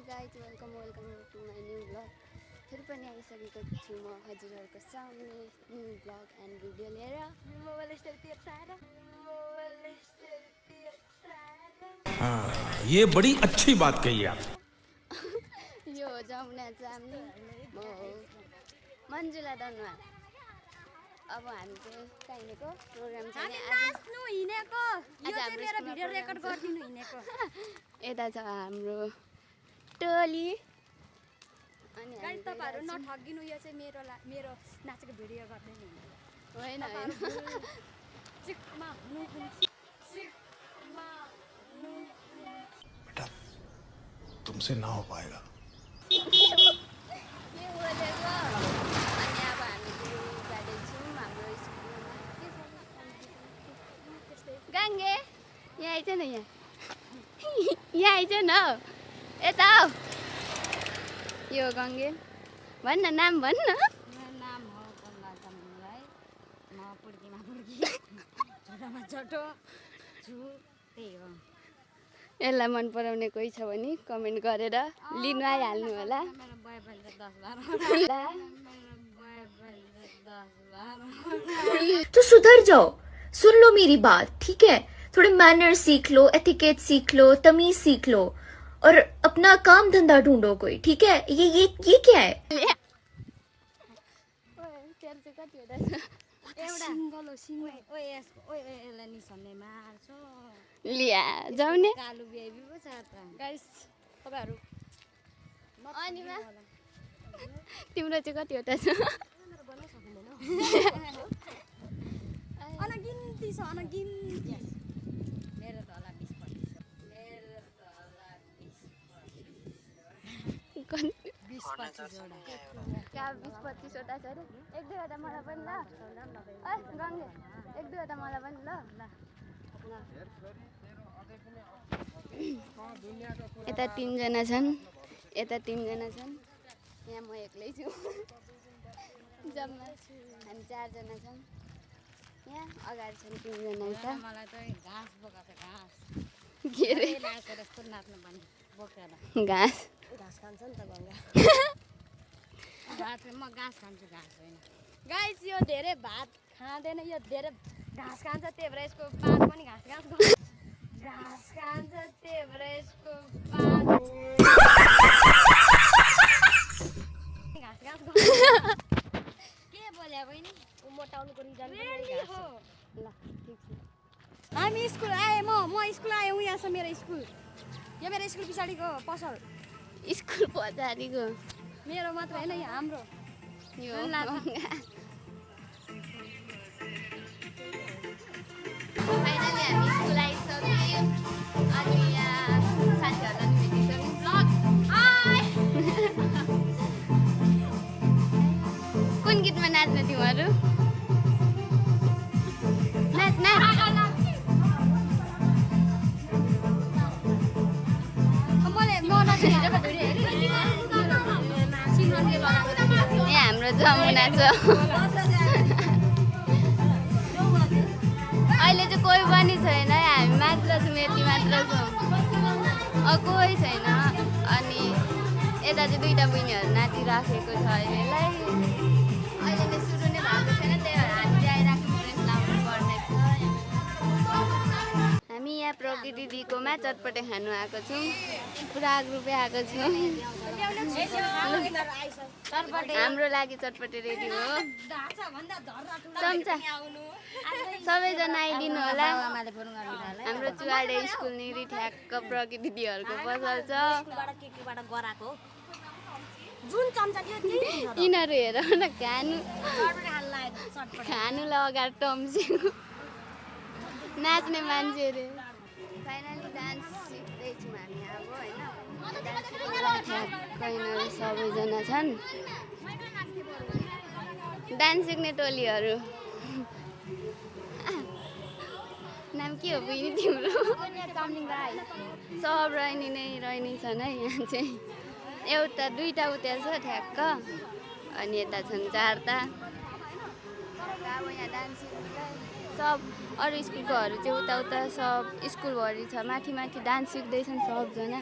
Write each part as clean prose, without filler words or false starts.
Guys welcome to my new blog. फेरि पनि आइसकेको छु म हजुरहरूको सामने न्यू ब्लग एन्ड भिडियो लिएर। ये बड़ी अच्छी बात कही आप। यो जमुना जाम्ने म हो मन्जुला दनुवाल। अब हामी चाहिँ कहाँ हिँडेको प्रोग्राम छ यता छ हाम्रो टोली। अनि गाइस तपाईहरु नठगिनु, यो चाहिँ मेरो नाचेको भिडियो गर्दै होइन बेटा तुमसे ना हो पाएगा। के बोलेको। अनि अब हामी जाँदैछौँ हाम्रो स्कुलमा। गाङ्गे यहाँ आइज न, यहाँ आइज न, यता आऊ। यो गङ्गे भन्न नाम भन्न। मेरो नाम हो गङ्गा जमुनालाई। म पुड्कीमा पुड्की छोटोमा छोटो छु, त्यही हो। यसलाई मन पराउने कोही छ भने कमेन्ट गरेर लिनु आइहाल्नु होला। मेरो बोयफ्रेन्ड चाहिँ 10-12 तो सुधर जाओ, सुन लो मेरी बात, ठीक है? थोड़े मैनर सीख लो, एथिकेट सीख लो, तमीज सीख लो और अपना काम धंधा ढूंढो कोई, ठीक है? ये क्या है? लिया जाउने कालु बेबी पो छ त। गाइस तपाईहरु अनिमा तिम्रो चाहिँ कतिवटा छ? अनगिन्ती छ, अनगिन्ती। मेरो त होला 20-25। मेरो त होला 20-25 जोडा। क्या 20-25 वटा छ रे? एक दुईवटा मलाई पनि ल। ओइ गङ्गे एक दुईवटा मलाई पनि ल। यता 3 जना छन्, यता 3 जना छन्, यहाँ म एक्लै छु। जम्मा हामी 4 जना छन्। यहाँ अगाडि छन् 3 जना। यता मलाई त घाँस बोकाछ, घाँस। के रे? नाचेर यस्तो नाच्नु पनि बोकेर। घाँस घाँस खान्छ नि त गङ्गा। म घाँस खान्छु, घाँस होइन। गाइस यो धेरै भात खाँदैन, यो धेरै घाँस खान्छ, त्यही भएर यसको पात पनि घाँस घाँस घाँस खान्छ, त्यही भएर यसको पात घाँस घाँस के बोले बहिनी? मोटाउनुको रिजन हो। ल ठीक छ। हामी स्कुल आएँ, म स्कुल आएँ। यहाँ छ मेरो स्कुल, यो मेरो स्कुल पछाडिको पसल। स्कुल पछाडिको मेरो मात्र होइन, यहाँ हाम्रो। यो फाइनली हामी स्कुल आइसक्यौँ। अनि यहाँ साथीहरूलाई पनि भेटिसक्यौँ। ब्लग हाय। कुन गीतमा नाच्ने तिमीहरू? नाच नाच। यहाँ हाम्रो जमुना छ। अहिले चाहिँ कोही पनि छैन, हामी मात्र छौँ, यति मात्र छौँ, कोही छैन। अनि यता चाहिँ 2टा बहिनीहरू नाचिराखेको छ। अहिलेलाई अहिले नै सुरु नै भएको छैन, त्यही भएर हामी चाहिँ आइराखेको ड्रेस लाउनु पर्ने छ। हामी यहाँ प्रकृति दिदीकोमा चटपटे खानु आएको छौँ। पुरा ग्रुपै आएको छौँ। हाम्रो लागि चटपटे रेडी हो। चम्चा सबैजना आइदिनु होला। हाम्रो चुवाडे स्कुल निरी ठ्याक्क प्रकृति दिदीहरूको पसल छ। यिनीहरू हेर न, खानु लगाएर टम्सेको नाच्ने मान्छे अरे। फाइनली डान्स सिक्दैछौँ हामी अब होइन। यिनीहरू सबैजना छन् डान्स सिक्ने टोलीहरू। नाम के हो बहिनी तिम्रो? सब रहनी नै रहनी छन् है। यहाँ चाहिँ एउटा 2टा उता छ ठ्याक्क, अनि यता छन् 4टा। अब यहाँ डान्स सिक्नुलाई सब अरू स्कुलकोहरू चाहिँ उता सब स्कुलभरि छ, माथि डान्स सिक्दैछन् सबजना।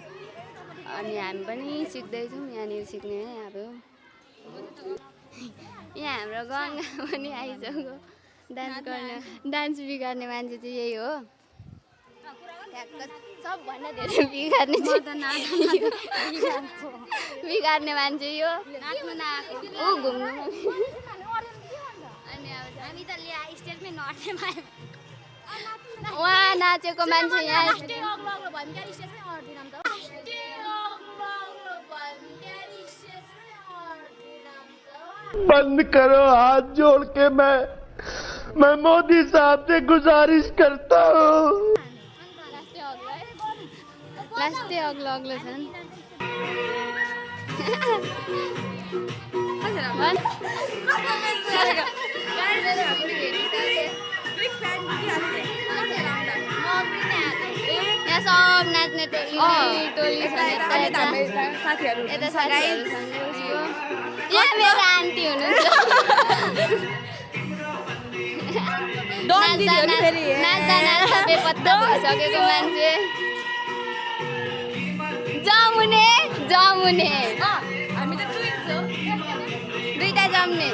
अनि हामी पनि सिक्दैछौँ यहाँनिर सिक्ने है अब यहाँ हाम्रो गङ्गा पनि आइसक्यो डान्स गर्ने डान्स बिगार्ने मान्छे चाहिँ यही हो सबभन्दा धेरै बिगार्ने बिगार्ने मान्छे यो नाच्नु नआएको ऊ घुम्नु अनि अब हामी त स्टेजमै नट्ने भयो उहाँ नाचेको मान्छे यहाँ बंद करो हाथ जोड़ के मैं मोदी साहब से गुजारिश करता हूँ लास्टै अग्लो अग्लो छन् यहाँ सब नाच्ने टोली छ यता साथीहरूसँग उसको यहाँ मेरो आन्टी हुनुहुन्छ नाच्दा नाच्दा बेपत्ता भइसकेको मान्छे जमुने दुईटा जम्ने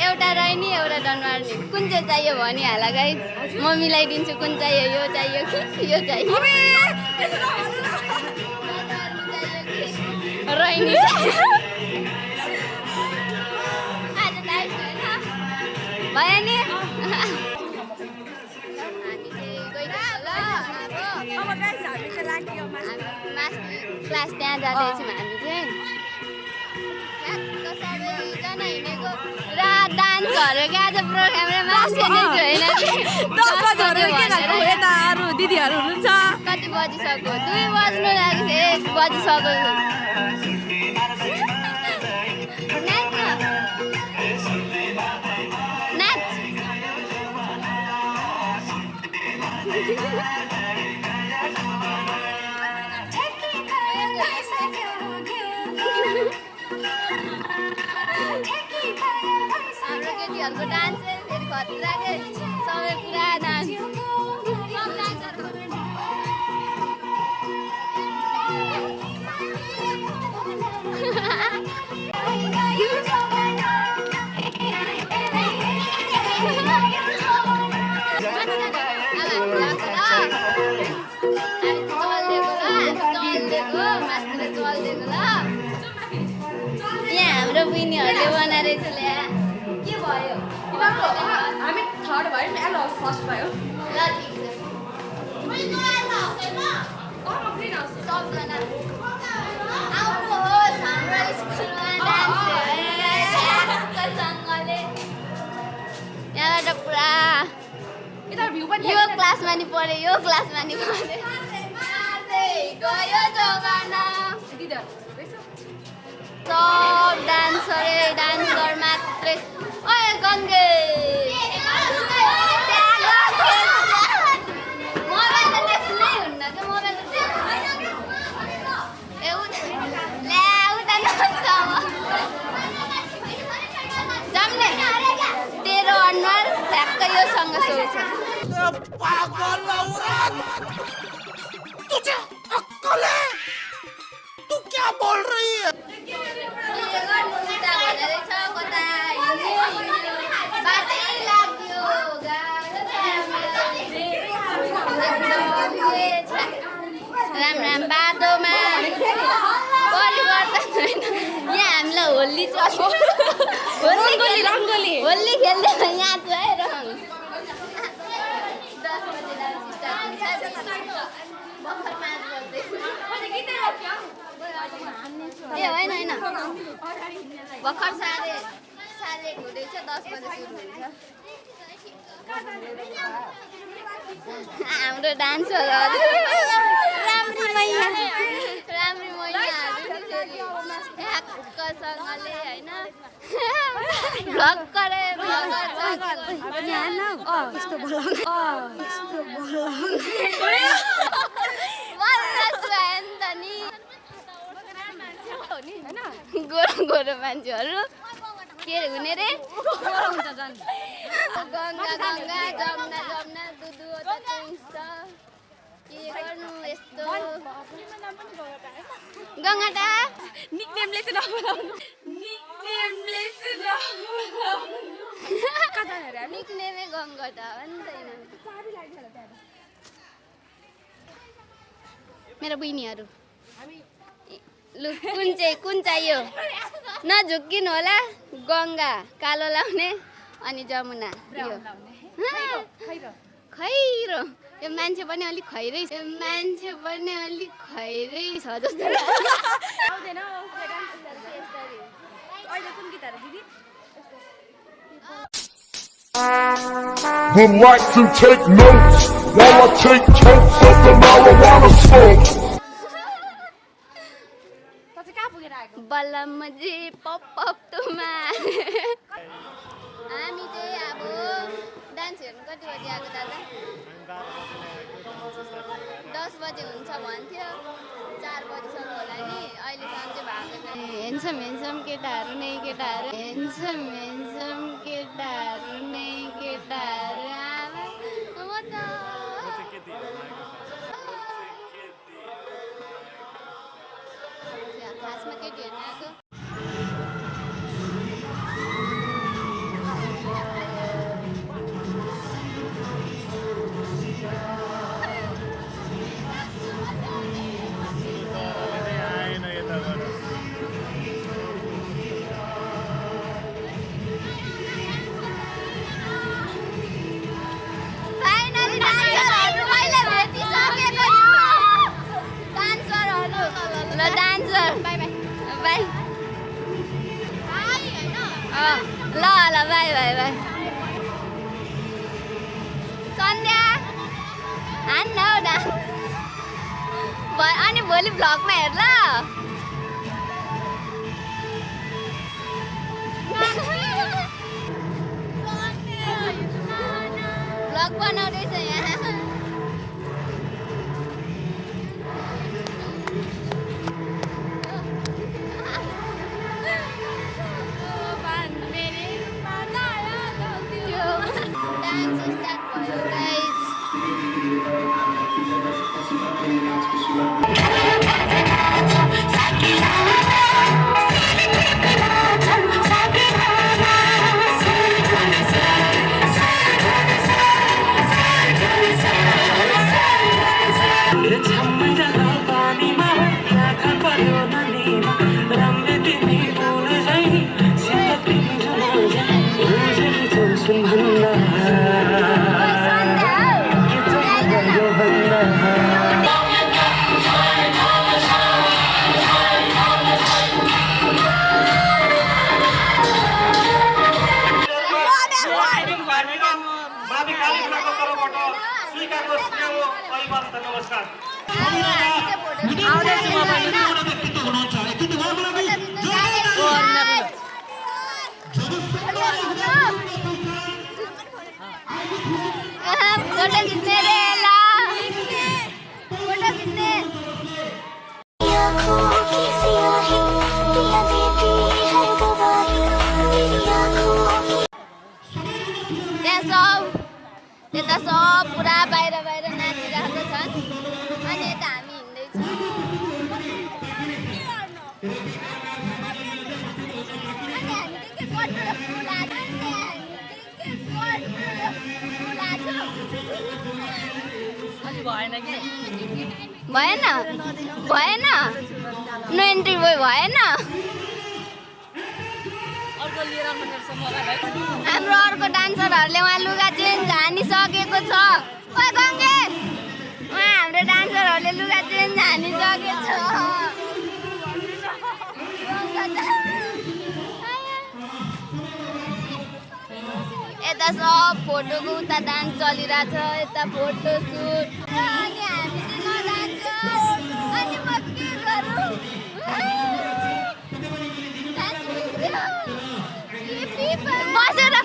एउटा रहने एउटा डनमार्ने कुन चाहिँ चाहियो भनिहाल गाइस म मिलाइदिन्छु कुन चाहियो यो चाहियो कि यो चाहियो रहने भयो नि क्लास त्यहाँ जाँदैछौँ हामी चाहिँ सबैजना हिँडेको र डान्सहरू क्या आज प्रोग्रामले मास्ने होइन दिदीहरू हुनुहुन्छ कति बजिसक्यो 2 बज्नु लाग्यो 1 बजिसक्यो नाच हाम्रो केटीहरूको डान्स चाहिँ फेरि खतरा के सबै पुरा डान्स यहाँ हाम्रो बहिनीहरूले बनाएर चाहिँ ल्या के भयो हामी थर्ड भयो नि एलो फर्स्ट भयो ल ठिक छ सबजना आउनुहोस् हाम्रो स्कुलमा डान्ससँगले यहाँबाट पुरा यो क्लासमा नि पढ्यो यो क्लासमा नि पढ्यो गयो जमाना सब डान्सर मात्रै ओए गङ्गे मोबाइल त देख्नै हुन्न क्या मोबाइल त ए उता जम्ने तेरो अनुहार ठ्याक्कै योसँग सोच तू क्या बोल रही है राम राम बाटोमा परिवर्तन छैन यहाँ हामीलाई होली चल्यो होली खेल्दै यहाँ छ है रङ 10 बजे डान्स स्टार्ट ए होइन भर्खर साढे हुँदैछ 10 बजे सुरु हुन्छ हाम्रो डान्सहरू राम्री मैयासँगले होइन भ्लग गरे गोरो मान्छेहरू के हुने रे गङ्गा जम्ना दुधु के गर्नु यस्तो गङ्गाटा निकनेमले चाहिँ नबोलाउनु निकनेमले चाहिँ नबोलाउनु कता हेरे निक्नेमै गङ्गाटा हो नि त हैन मेरो बहिनीहरू लु कुन चाहियो नझुक्किनु होला गङ्गा कालो लाउने अनि जमुना यो खैरो यो मान्छे पनि अलिक खैरै छ जस्तो आउँदैन अहिले कुन गीत हाल्यो दिदी Would like to take notes while I take totes of the marijuana smoke. त चाहिँ कहाँ पुगेर आएको बलमजी पप तुमा हामी चाहिँ अब डान्स हेर्नु कति बजी आएको दादा 10 बजे हुन्छ भन्थ्यो 4 बजीसम्म होला नि अहिलेसम्म चाहिँ भएको छैन हेन्सम केटाहरू नै केटाहरू हेन्सम केटाहरू नै केटाहरू आमा म त खासमा केटी हेर्न आएको ल बाई सन्ध्या हान्न हौ डान्स अनि भोलि भ्लगमा हेर ल भ्लग बनाउँदैछ यहाँ यता सब पुरा बाहिर नाचिरहेको छन् अनि यता हामी हिँड्दैछौँ भएन नो एन्ट्री भएन हाम्रो अर्को डान्सरहरूले उहाँ लुगा चेन्ज हानिसकेको छ ओ गङ्गे उहाँ हाम्रो डान्सरहरूले लुगा चेन्ज हानिसकेको छ यता सब फोटोको उता डान्स चलिरहेछ यता फोटो सुट अनि हामी चाहिँ नजान्छौँ अनि म के गरौँ बसेर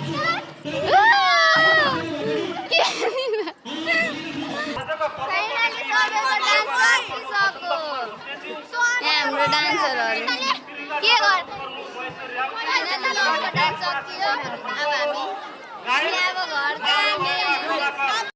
हाम्रो डान्सरहरू के गर्छ डान्स सकियो अब हामी अब घर जाने